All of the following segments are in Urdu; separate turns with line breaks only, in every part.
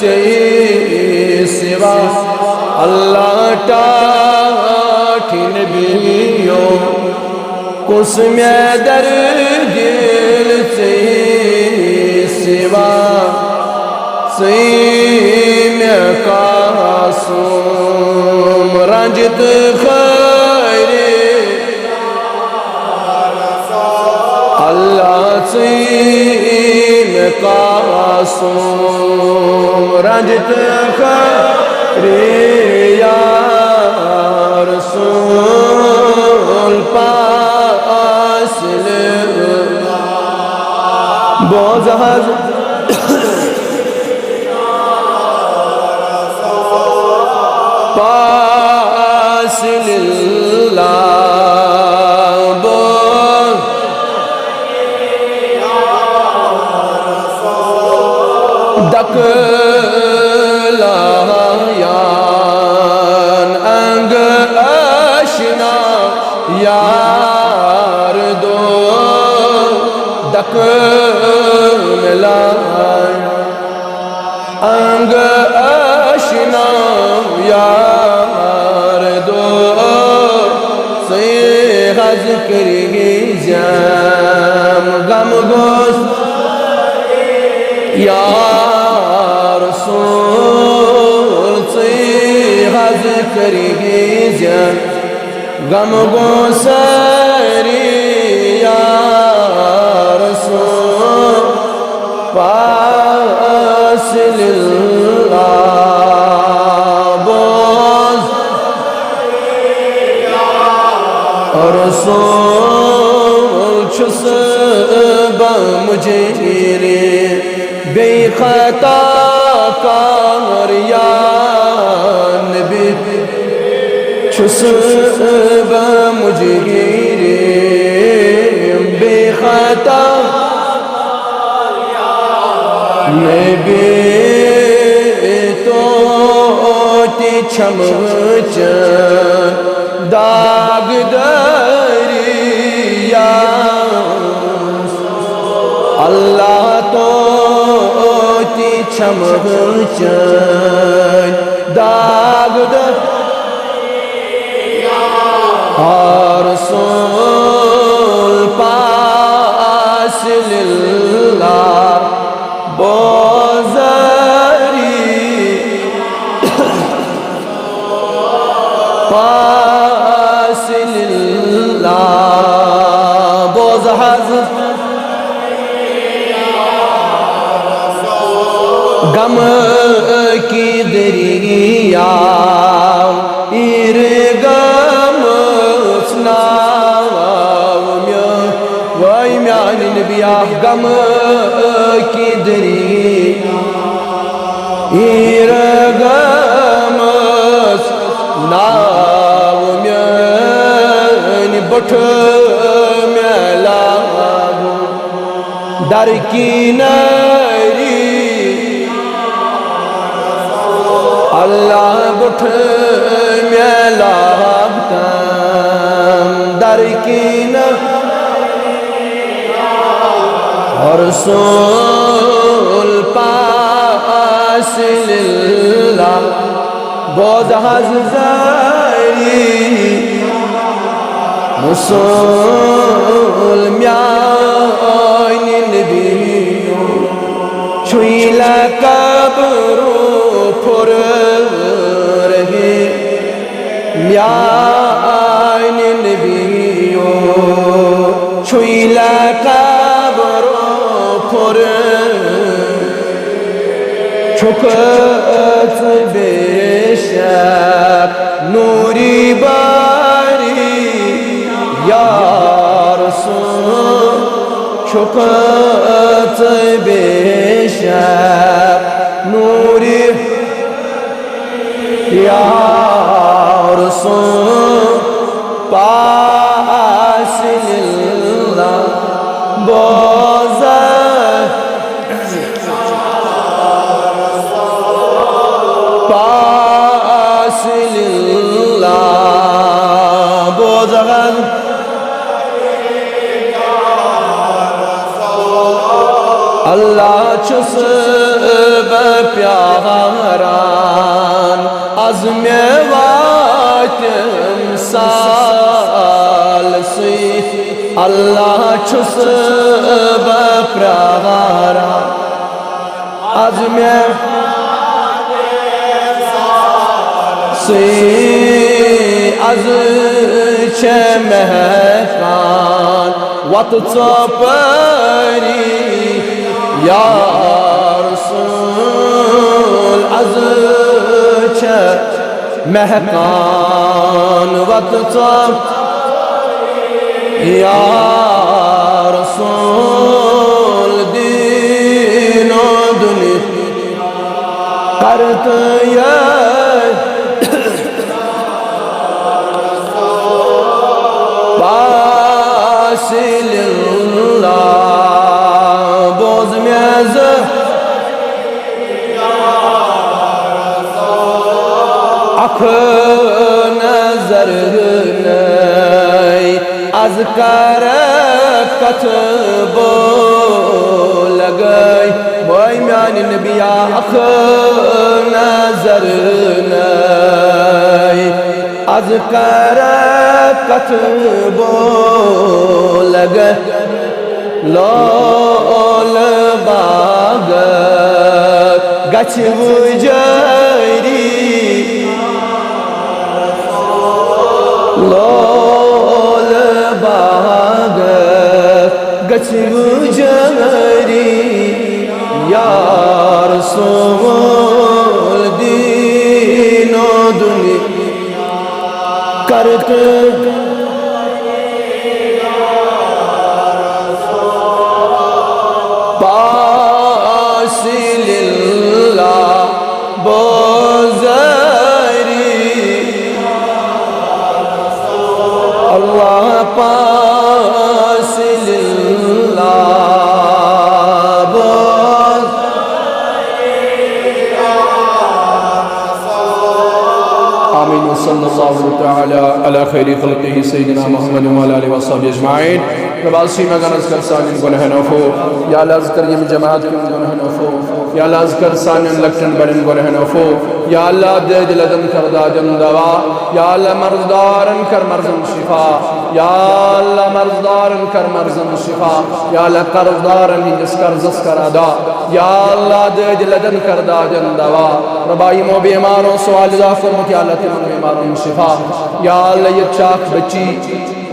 سے سوا اللہ ٹاٹھ نبیوں کس میں در دل سے سوا میں قاسم رنجت خیر اللہ میں قاسم رنجت خیر یا رسول پاس بوزہز پاس للہ بول دک لایان انگ اشنا یار دو دک لایان انگ اشنا یار دو سیغز کرگی جام غم گوست یا رسول سیغز کرگی جام غم گوسری یا رسول پاس للہ رسول چھس با مجھیری بے خطا کار یا نبی چھس با مجھیری بے خطا نبی تو تی چھمچن داغ دریا اللہ تو تی چھمچن داغ دریا رسول پاس للہ بوزری پاس للہ بوزہز غم کی دریا غم وائی میان نبیا غم کی دریا غم ناو میان بٹھ میلا در کی نری اللہ بٹھ میلا در کی رسول پاس للہ بوزہز زاری رسول میان نبیوں چھوئی لقبرو پھر رہے میان نبیوں چھوئی لقبرو پھر چھکت بے شک نوری باری یا رسول چھکت بے شک نوری یا رسول پاس للہ بوزر پاس للہ بوزر اللہ چھس پیاران از میں واتم سال سی اللہ چھس بپراران از میں سی از چه مهکان وات تصپری یا رسول از چه مهکان وات تصپری یا رسول دین و دنیا کرت یا boz meze ak nazar ney az karakat bolagay boy yani nebiya ak nazar ney az karakat bolagay Lal Bagh گچ وجری لال باغ گچ وجری یا رسول دین و دنیا کرت صلی اللہ تعالی علی خیر خلقہ سیدنا محمد وعلی آلہ وصحبہ اجمعین رباسی میں گنز کر سانین گنہ نفو یا اللہ ذکر یم جماعت کن گنہ نفو یا اللہ ذکر سانین لکٹن بڑن گنہ نفو یا اللہ دے دلدن کر دا جن دوا یا اللہ مرزدارن کر مرزن شفا یا اللہ مرزدارن کر مرزن شفا یا اللہ قرضدارن جس کر زس کر ادا یا اللہ دے دلدن کر دا جن دوا ربائی مو بیماروں سوال دا فرمت یا اللہ تمام بیماروں شفا یا اللہ یہ چاک بچی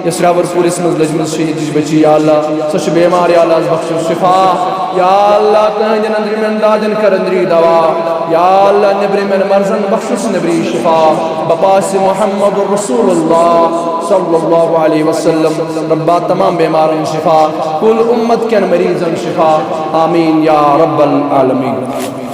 اس راور پولیس مز لجمز شہید بچی یا اللہ سچ بیمار یا اللہ بخش شفا یا اللہ تہنجن اندری من داجن کر اندری دوا یا اللہ نبری من مرزن بخش نبری شفا بپاس محمد رسول اللہ صلی اللہ علیہ وسلم ربا تمام بیماروں شفا کل امت کے مریضن شفا آمین یا رب العالمین